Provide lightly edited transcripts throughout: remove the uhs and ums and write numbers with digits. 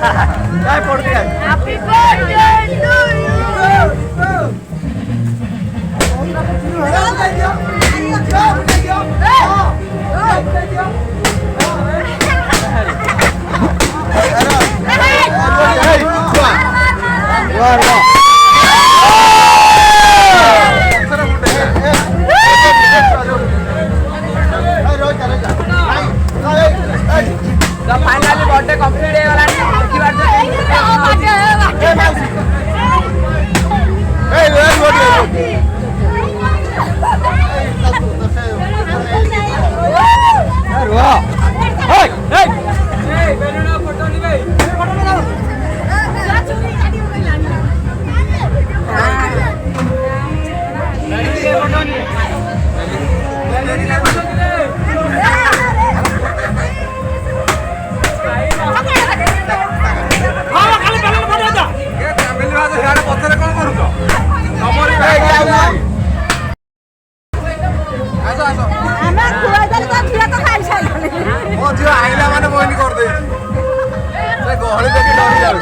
काय पडते काय Happy birthday to you. Finally birthday complete हे वाला आईला मैंने बहनी कर दे गहली देखी डरी जाऊ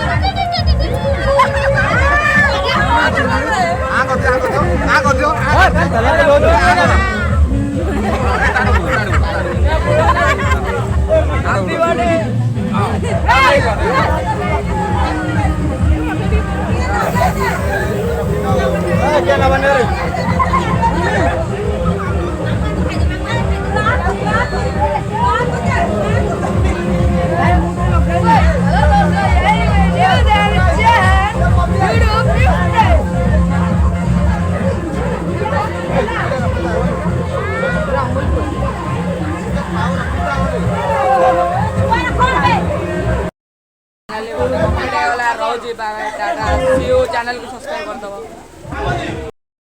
चैनल को सब्सक्राइब कर दो।